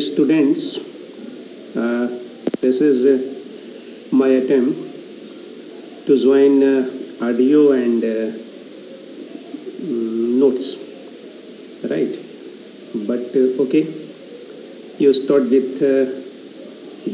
students, this is my attempt to join audio and notes, right? But okay, you start with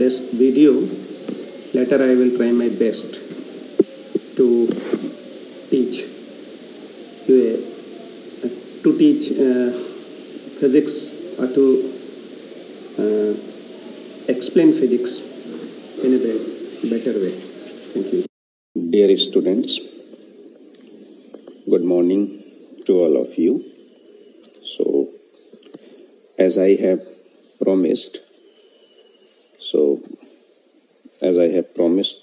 this video. Later I will try my best to teach physics or to explain physics in a better way. Thank you. Dear students, good morning to all of you. So, as I have promised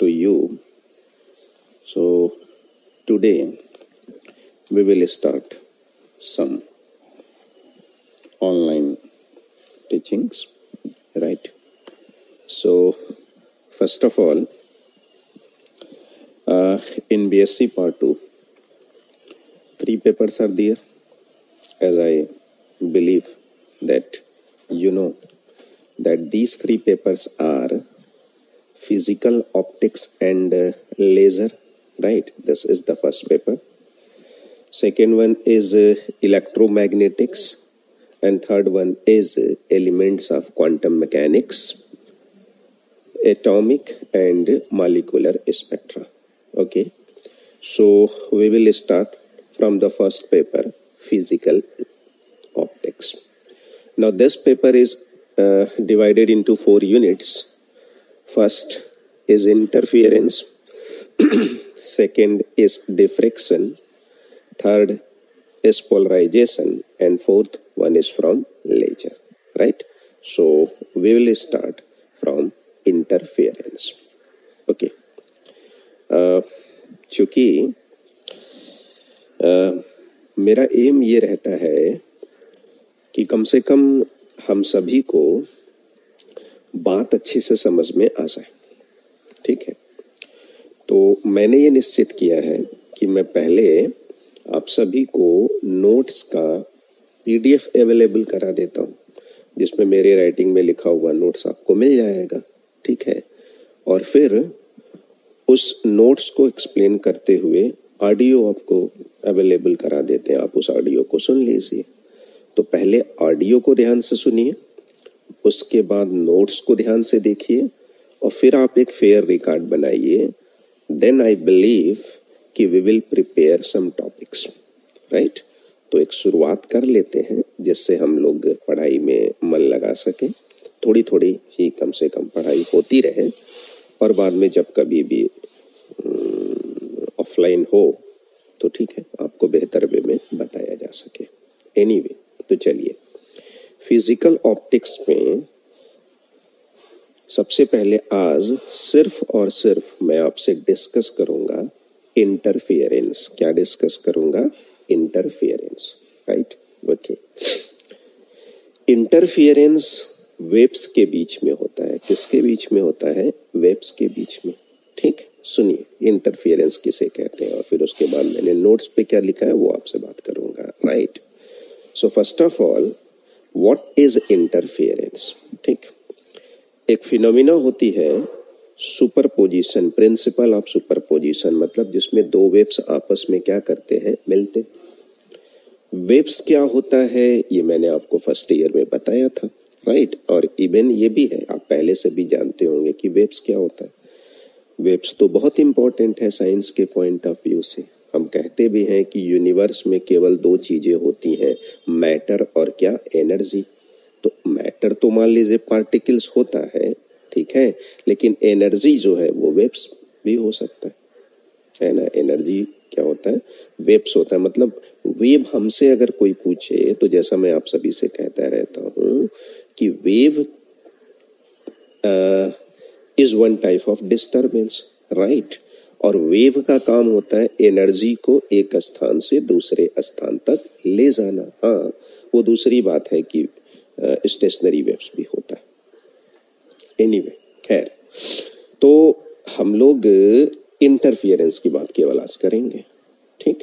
to you, so today we will start some online teachings, right? So, first of all, in BSc Part 2, 3 papers are there. As I believe that you know that these 3 papers are physical, optics and laser, right? This is the first paper. Second one is electromagnetics, and third one is elements of quantum mechanics, atomic and molecular spectra. Okay, so we will start from the first paper, physical optics. Now this paper is divided into 4 units. First is interference, second is diffraction, third is polarization, and fourth one is from laser, right? So we will start from interference. Okay, चूंकि मेरा M ये रहता है कि कम से कम हम सभी को बात अच्छे से समझ में आ जाए, ठीक है? तो मैंने ये निश्चित किया है कि मैं पहले आप सभी को नोट्स का पीडीएफ अवेलेबल करा देता हूँ, जिसमें मेरे राइटिंग में लिखा हुआ नोट्स आपको मिल जाएगा, ठीक है? और फिर उस नोट्स को एक्सप्लेन करते हुए ऑडियो आपको अवेलेबल करा देते हैं, आप उस ऑडियो को सुन लीजिए। तो पहले ऑडियो को ध्यान से सुनिए, उसके बाद नोट्स को ध्यान से देखिए और फिर आप एक फेयर रिकॉर्ड बनाइए। देन आई बिलीव कि we will prepare some topics, right? तो एक शुरुआत कर लेते हैं जिससे हम लोग पढ़ाई में मन लगा सकें। थोड़ी थोड़ी ही कम से कम पढ़ाई होती रहे और बाद में जब कभी भी ऑफलाइन हो तो ठीक है, आपको बेहतर वे में बताया जा सके। एनीवे, तो चलिए फिजिकल ऑप्टिक्स में सबसे पहले आज सिर्फ और सिर्फ मैं आपसे डिस्कस करूंगा इंटरफेरेंस। क्या डिस्कस करूंगा? Interference, right? Okay, interference waves के बीच में होता है। किसके बीच में होता है? वेव्स के बीच में, ठीक? सुनिए इंटरफेरेंस किसे कहते हैं और फिर उसके बाद मैंने नोट्स पे क्या लिखा है वो आपसे बात करूंगा, right? So first of all, what is interference? ठीक, एक फिनोमिना होती है सुपरपोजिशन, प्रिंसिपल ऑफ सुपरपोजिशन, मतलब जिसमें 2 वेव्स आपस में क्या करते हैं? मिलते। वेव्स क्या होता है ये मैंने आपको फर्स्ट ईयर में बताया था, राइट? और इवन ये भी है, आप पहले से भी जानते होंगे कि वेव्स क्या होता है। वेव्स तो बहुत इंपॉर्टेंट है साइंस के पॉइंट ऑफ व्यू से। हम कहते भी हैं कि यूनिवर्स में केवल 2 चीजें होती हैं, मैटर और क्या? एनर्जी। तो मैटर तो मान लीजिए पार्टिकल्स होता है, ठीक है, लेकिन एनर्जी जो है वो वेव्स भी हो सकता है ना? एनर्जी क्या होता है? वेव्स होता है। मतलब वेव हमसे अगर कोई पूछे तो जैसा मैं आप सभी से कहता रहता हूँ कि wave is one type of disturbance, right? और वेव का काम होता है एनर्जी को एक स्थान से दूसरे स्थान तक ले जाना। हाँ, वो दूसरी बात है कि स्टेशनरी वेव्स भी होता है। एनीवे, खैर, तो हम लोग इंटरफेरेंस की बात केवल आज करेंगे, ठीक?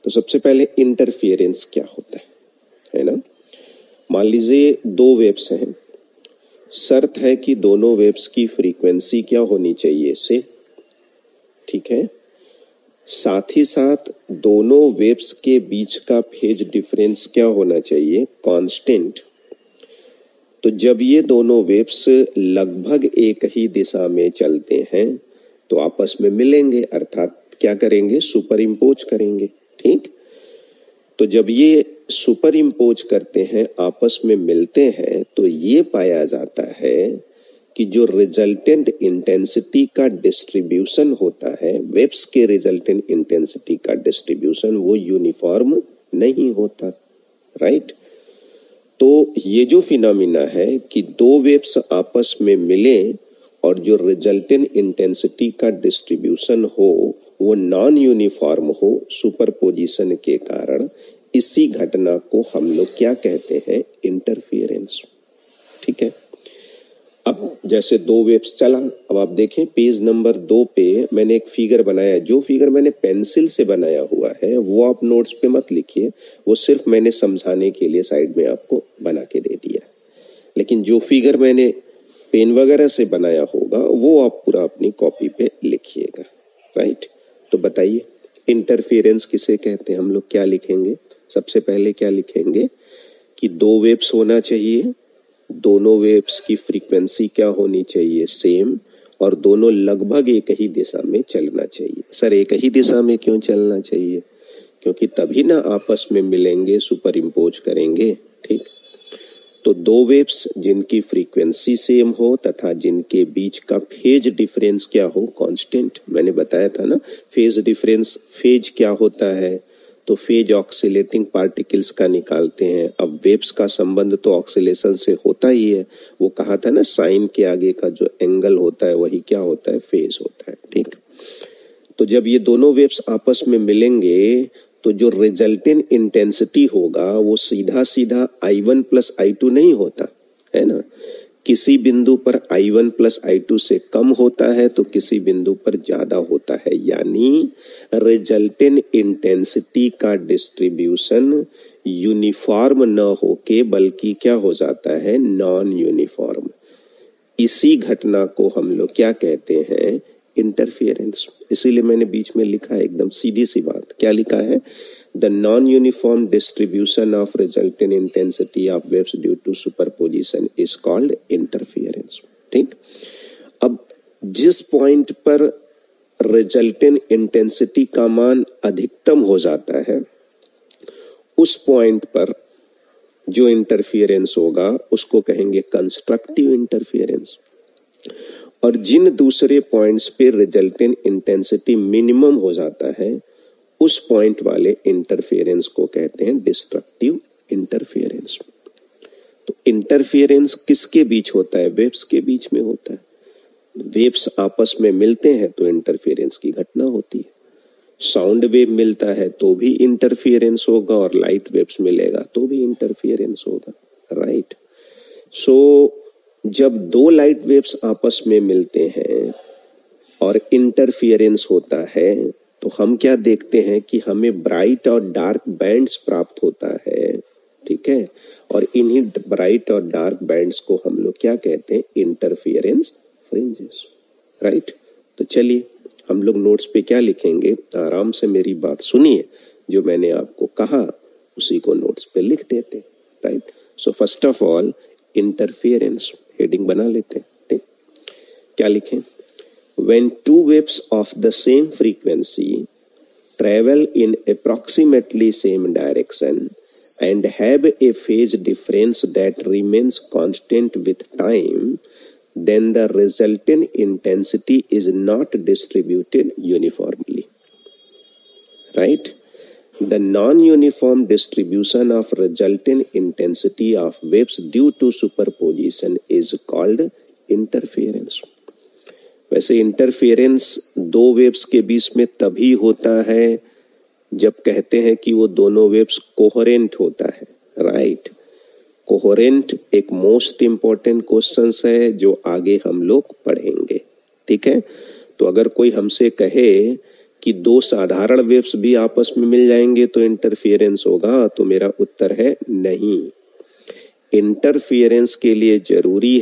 तो सबसे पहले इंटरफेरेंस क्या होता है ना? मान लीजिए 2 वेव्स हैं शर्त है कि दोनों वेव्स की फ्रीक्वेंसी क्या होनी चाहिए से, ठीक है। साथ ही साथ दोनों वेव्स के बीच का फेज डिफरेंस क्या होना चाहिए, कांस्टेंट। तो जब ये दोनों वेव्स लगभग एक ही दिशा में चलते हैं तो आपस में मिलेंगे, अर्थात क्या करेंगे, सुपर इम्पोज करेंगे, ठीक। तो जब ये सुपर इम्पोज करते हैं, आपस में मिलते हैं, तो ये पाया जाता है कि जो रिजल्टेंट इंटेंसिटी का डिस्ट्रीब्यूशन होता है, वेव्स के रिजल्टेंट इंटेंसिटी का डिस्ट्रीब्यूशन वो यूनिफॉर्म नहीं होता, राइट। तो ये जो फिनोमिना है कि दो वेव्स आपस में मिले और जो रिजल्टेंट इंटेंसिटी का डिस्ट्रीब्यूशन हो वो नॉन यूनिफॉर्म हो सुपरपोजिशन के कारण, इसी घटना को हम लोग क्या कहते हैं, इंटरफेरेंस, ठीक है। अब जैसे दो वेव्स चला, अब आप देखें पेज नंबर 2 पे मैंने एक फिगर बनाया, जो फिगर मैंने पेंसिल से बनाया हुआ है वो आप नोट्स पे मत लिखिए, वो सिर्फ मैंने समझाने के लिए साइड में आपको बना के दे दिया। लेकिन जो फिगर मैंने पेन वगैरह से बनाया होगा वो आप पूरा अपनी कॉपी पे लिखिएगा, राइट। तो बताइए इंटरफेरेंस किसे कहते हैं, हम लोग क्या लिखेंगे, सबसे पहले क्या लिखेंगे कि दो वेव्स होना चाहिए, दोनों वेव्स की फ्रीक्वेंसी क्या होनी चाहिए, सेम, और दोनों लगभग एक ही दिशा में चलना चाहिए। सर एक ही दिशा में क्यों चलना चाहिए, क्योंकि तभी ना आपस में मिलेंगे, सुपर इम्पोज करेंगे, ठीक। तो दो वेव्स जिनकी फ्रीक्वेंसी सेम हो तथा जिनके बीच का फेज डिफरेंस क्या हो, कांस्टेंट। मैंने बताया था ना फेज डिफरेंस, फेज क्या होता है, तो फेज ऑक्सीलेटिंग पार्टिकल्स का निकालते हैं। अब वेव्स का संबंध तो ऑक्सीलेशन से होता ही है, वो कहा था ना साइन के आगे का जो एंगल होता है वही क्या होता है, फेज होता है, ठीक। तो जब ये दोनों वेव्स आपस में मिलेंगे तो जो रिजल्टेंट इंटेंसिटी होगा वो सीधा सीधा I1 प्लस I2 नहीं होता है ना, किसी बिंदु पर I1 प्लस I2 से कम होता है तो किसी बिंदु पर ज्यादा होता है, यानी रिजल्टेंट इंटेंसिटी का डिस्ट्रीब्यूशन यूनिफॉर्म न होके बल्कि क्या हो जाता है, नॉन यूनिफॉर्म। इसी घटना को हम लोग क्या कहते हैं, इंटरफेरेंस। इसीलिए मैंने बीच में लिखा है एकदम सीधी सी बात, क्या लिखा है, the non uniform distribution of resultant intensity of waves due to superposition is called interference, ठीक। अब जिस पॉइंट पर रिजल्टेंट इंटेंसिटी का मान अधिकतम हो जाता है उस पॉइंट पर जो इंटरफेरेंस होगा उसको कहेंगे कंस्ट्रक्टिव इंटरफेरेंस, और जिन दूसरे पॉइंट्स पे रिजल्टेंट इंटेंसिटी मिनिमम हो जाता है उस पॉइंट वाले इंटरफेरेंस को कहते हैं डिस्ट्रक्टिव इंटरफेरेंस। तो इंटरफेरेंस किसके बीच होता है, वेव्स के बीच में होता है। वेव्स आपस में मिलते हैं तो इंटरफेरेंस की घटना होती है। साउंड वेव मिलता है तो भी इंटरफेरेंस होगा और लाइट वेव्स मिलेगा तो भी इंटरफेरेंस होगा, राइट। सो जब दो लाइट वेव्स आपस में मिलते हैं और इंटरफेरेंस होता है तो हम क्या देखते हैं कि हमें ब्राइट और डार्क बैंड्स प्राप्त होता है, ठीक है। और इन्हीं ब्राइट और डार्क बैंड्स को हम लोग क्या कहते हैं, इंटरफेरेंस फ्रिंजेस, राइट। तो चलिए हम लोग नोट्स पे क्या लिखेंगे, आराम से मेरी बात सुनिए, जो मैंने आपको कहा उसी को नोट्स पे लिख देते, right. So first of all interference heading बना लेते हैं, ठीक। क्या लिखें, when two waves of the same frequency travel in approximately same direction and have a phase difference that remains constant with time, then the resultant intensity is not distributed uniformly, right. The non-uniform distribution of resultant intensity of waves due to superposition is called interference. वैसे interference दो waves के बीच में तभी होता है जब कहते हैं कि वो दोनों वेव्स कोहेरेंट होता है, राइट। कोहेरेंट एक मोस्ट इंपॉर्टेंट क्वेश्चन है जो आगे हम लोग पढ़ेंगे, ठीक है। तो अगर कोई हमसे कहे कि दो साधारण वेव्स भी आपस में मिल जाएंगे तो इंटरफेरेंस होगा, तो मेरा उत्तर है नहीं। इंटरफेरेंस के लिए जरूरी